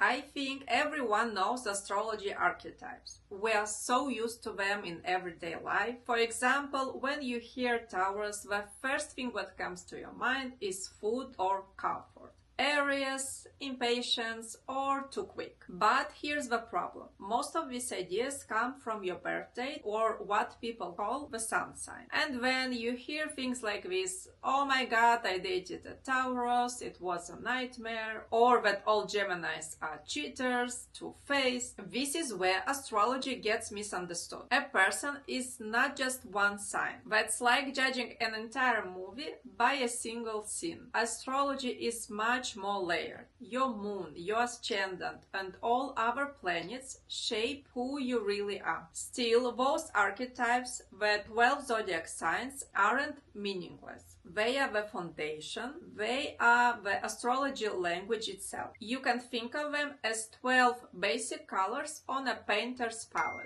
I think everyone knows astrology archetypes. We are so used to them in everyday life. For example, when you hear Taurus, the first thing that comes to your mind is food or comfort. Aries, impatience, or too quick. But here's the problem. Most of these ideas come from your birth date, or what people call the sun sign. And when you hear things like this, oh my god, I dated a Taurus, it was a nightmare, or that all Geminis are cheaters, two-faced, this is where astrology gets misunderstood. A person is not just one sign. That's like judging an entire movie by a single scene. Astrology is much more layered. Your moon, your ascendant, and all other planets shape who you really are. Still, those archetypes, the 12 zodiac signs, aren't meaningless. They are the foundation. They are the astrology language itself. You can think of them as 12 basic colors on a painter's palette.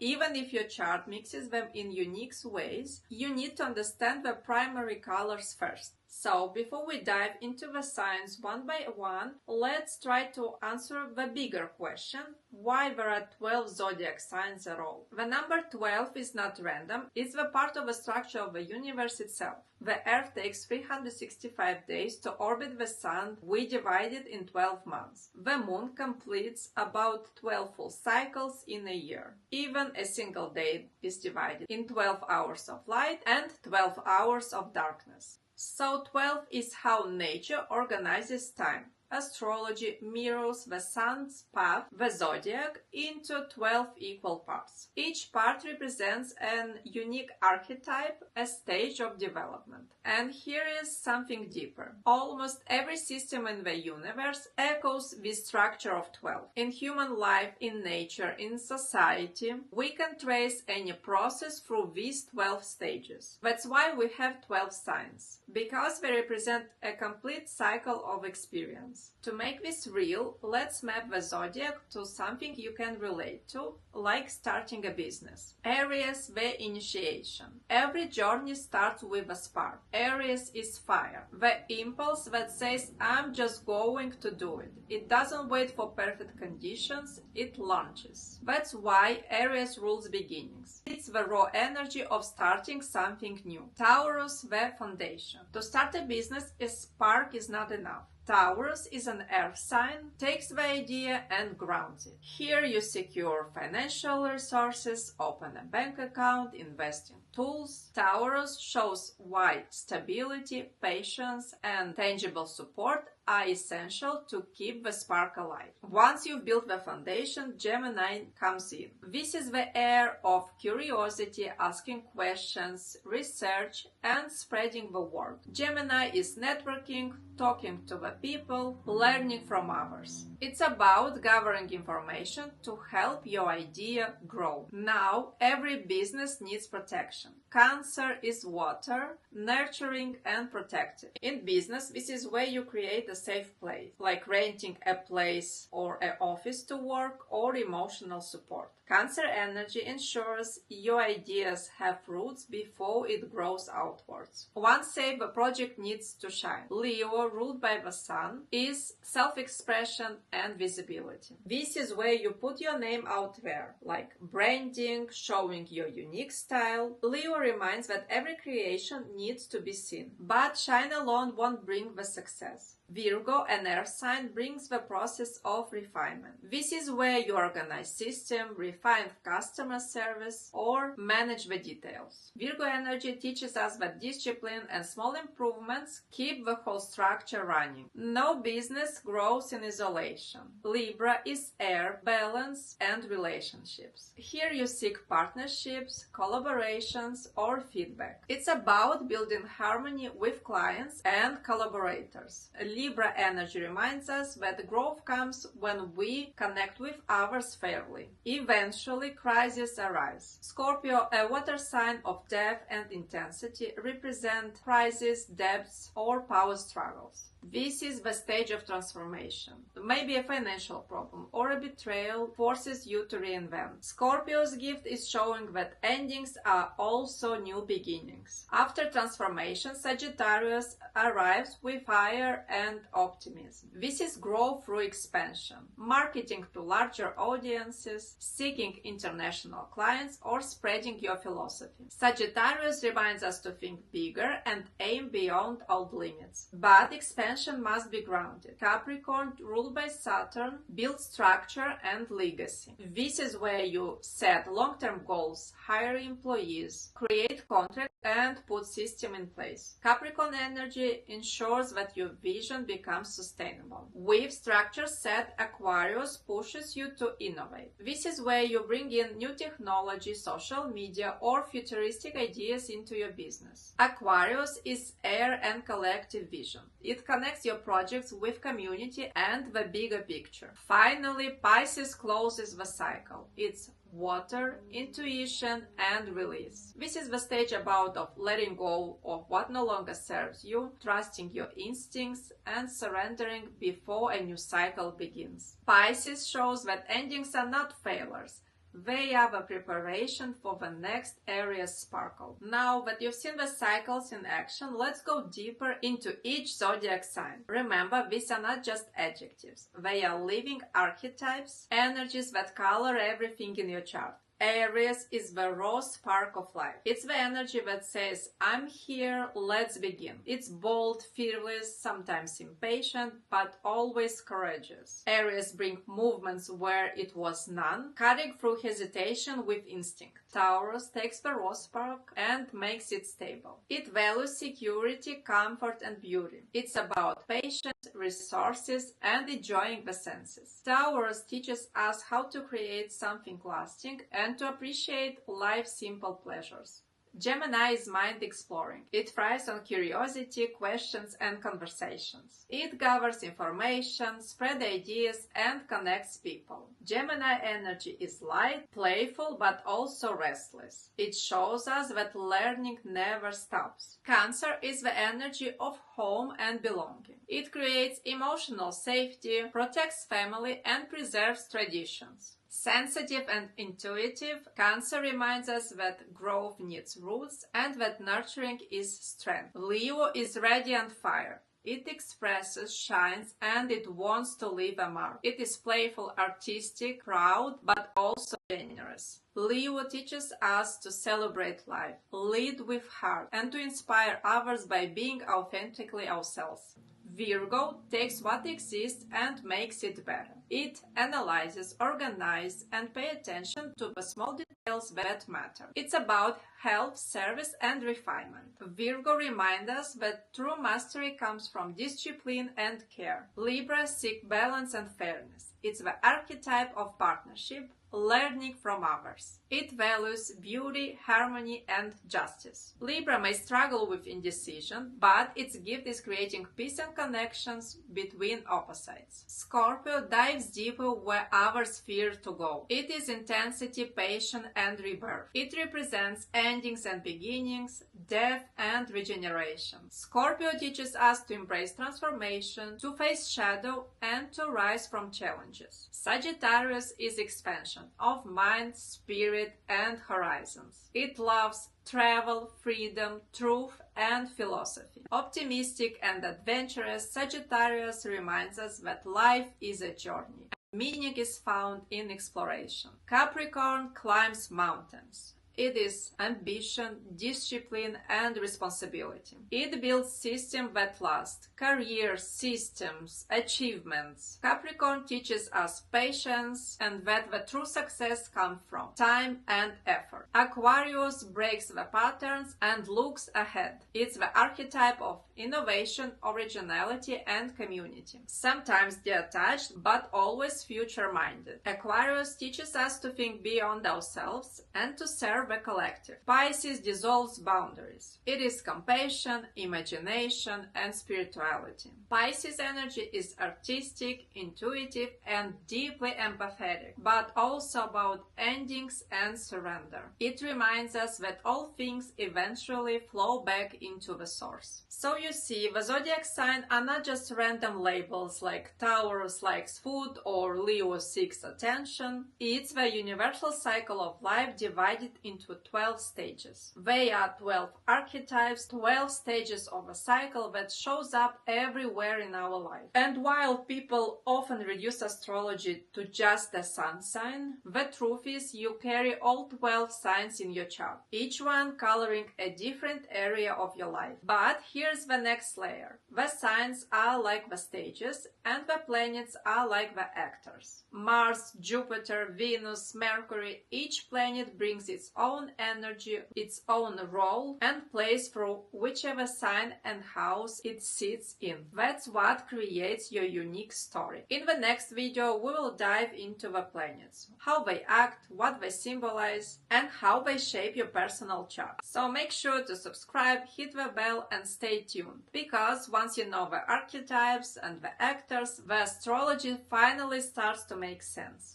Even if your chart mixes them in unique ways, you need to understand the primary colors first. So, before we dive into the signs one by one, let's try to answer the bigger question, why there are 12 zodiac signs at all. The number 12 is not random, it's the part of the structure of the universe itself. The Earth takes 365 days to orbit the Sun. We divide it in 12 months. The Moon completes about 12 full cycles in a year. Even a single day is divided in 12 hours of light and 12 hours of darkness. So 12 is how nature organizes time. Astrology mirrors the sun's path, the zodiac, into 12 equal parts. Each part represents an unique archetype, a stage of development. And here is something deeper. Almost every system in the universe echoes this structure of 12. In human life, in nature, in society, we can trace any process through these 12 stages. That's why we have 12 signs, because they represent a complete cycle of experience. To make this real, let's map the zodiac to something you can relate to, like starting a business. Aries, the initiation. Every journey starts with a spark. Aries is fire, the impulse that says, I'm just going to do it. It doesn't wait for perfect conditions, it launches. That's why Aries rules beginnings. It's the raw energy of starting something new. Taurus, the foundation. To start a business, a spark is not enough. Taurus is an earth sign, takes the idea and grounds it. Here you secure financial resources, open a bank account, invest in tools. Taurus shows why stability, patience, and tangible support are essential to keep the spark alive. Once you've built the foundation, Gemini comes in. This is the air of curiosity, asking questions, research, and spreading the word. Gemini is networking, talking to the people, learning from others. It's about gathering information to help your idea grow. Now, every business needs protection. Cancer is water, nurturing and protective. In business, this is where you create a safe place, like renting a place or an office to work or emotional support. Cancer energy ensures your ideas have roots before it grows outwards. Once safe, the project needs to shine. Leo, ruled by the sun, is self-expression and visibility. This is where you put your name out there, like branding, showing your unique style. Leo reminds that every creation needs to be seen, but shine alone won't bring the success. Virgo, an earth sign, brings the process of refinement. This is where you organize system, refine customer service, or manage the details. Virgo energy teaches us that discipline and small improvements keep the whole structure running. No business grows in isolation. Libra is air, balance, and relationships. Here you seek partnerships, collaborations, or feedback. It's about building harmony with clients and collaborators. Libra energy reminds us that growth comes when we connect with others fairly. Eventually, crises arise. Scorpio, a water sign of depth and intensity, represent crises, debts, or power struggles. This is the stage of transformation. Maybe a financial problem or a betrayal forces you to reinvent. Scorpio's gift is showing that endings are also new beginnings. After transformation, Sagittarius arrives with fire and optimism. This is growth through expansion, marketing to larger audiences, seeking international clients, or spreading your philosophy. Sagittarius reminds us to think bigger and aim beyond old limits. But expansion must be grounded. Capricorn, ruled by Saturn, builds structure and legacy. This is where you set long-term goals, hire employees, create contracts, and put system in place. Capricorn energy ensures that your vision becomes sustainable. With structure set, Aquarius pushes you to innovate. This is where you bring in new technology, social media, or futuristic ideas into your business. Aquarius is air and collective vision. It connects your projects with community and the bigger picture. Finally, Pisces closes the cycle. It's water, intuition, and release. This is the stage about of letting go of what no longer serves you, trusting your instincts, and surrendering before a new cycle begins. Pisces shows that endings are not failures. They are the preparation for the next Aries sparkle. Now that you've seen the cycles in action, let's go deeper into each zodiac sign. Remember, these are not just adjectives. They are living archetypes, energies that color everything in your chart. Aries is the raw spark of life. It's the energy that says, I'm here, let's begin. It's bold, fearless, sometimes impatient, but always courageous. Aries bring movements where it was none, cutting through hesitation with instinct. Taurus takes the raw spark and makes it stable. It values security, comfort, and beauty. It's about patience, resources, and enjoying the senses. Taurus teaches us how to create something lasting and to appreciate life's simple pleasures. Gemini is mind exploring. It thrives on curiosity, questions, and conversations. It gathers information, spreads ideas, and connects people. Gemini energy is light, playful, but also restless. It shows us that learning never stops. Cancer is the energy of home and belonging. It creates emotional safety, protects family, and preserves traditions. Sensitive and intuitive, Cancer reminds us that growth needs roots and that nurturing is strength. Leo is radiant fire. It expresses, shines, and it wants to leave a mark. It is playful, artistic, proud, but also generous. Leo teaches us to celebrate life, lead with heart, and to inspire others by being authentically ourselves. Virgo takes what exists and makes it better. It analyzes, organizes, and pays attention to the small details that matter. It's about health, service, and refinement. Virgo reminds us that true mastery comes from discipline and care. Libra seeks balance and fairness. It's the archetype of partnership, learning from others. It values beauty, harmony, and justice. Libra may struggle with indecision, but its gift is creating peace and connections between opposites. Scorpio dives deeper where others fear to go. It is intensity, passion, and rebirth. It represents endings and beginnings, death and regeneration. Scorpio teaches us to embrace transformation, to face shadow, and to rise from challenges. Sagittarius is expansion of mind, spirit, and horizons. It loves travel, freedom, truth, and philosophy. Optimistic and adventurous, Sagittarius reminds us that life is a journey. Meaning is found in exploration. Capricorn climbs mountains. It is ambition, discipline, and responsibility. It builds systems that last, careers, systems, achievements. Capricorn teaches us patience and that the true success comes from time and effort. Aquarius breaks the patterns and looks ahead. It's the archetype of innovation, originality, and community. Sometimes detached, but always future-minded. Aquarius teaches us to think beyond ourselves and to serve serve the collective. Pisces dissolves boundaries. It is compassion, imagination, and spirituality. Pisces energy is artistic, intuitive, and deeply empathetic, but also about endings and surrender. It reminds us that all things eventually flow back into the source. So you see, the zodiac signs are not just random labels like Taurus likes food or Leo seeks attention. It's the universal cycle of life divided into 12 stages. They are 12 archetypes, 12 stages of a cycle that shows up everywhere in our life. And while people often reduce astrology to just the sun sign, the truth is you carry all 12 signs in your chart, each one coloring a different area of your life. But here's the next layer. The signs are like the stages, and the planets are like the actors. Mars, Jupiter, Venus, Mercury, each planet brings its own energy, its own role, and place for whichever sign and house it sits in. That's what creates your unique story. In the next video, we will dive into the planets, how they act, what they symbolize, and how they shape your personal chart. So make sure to subscribe, hit the bell, and stay tuned, because once you know the archetypes and the actors, the astrology finally starts to make sense.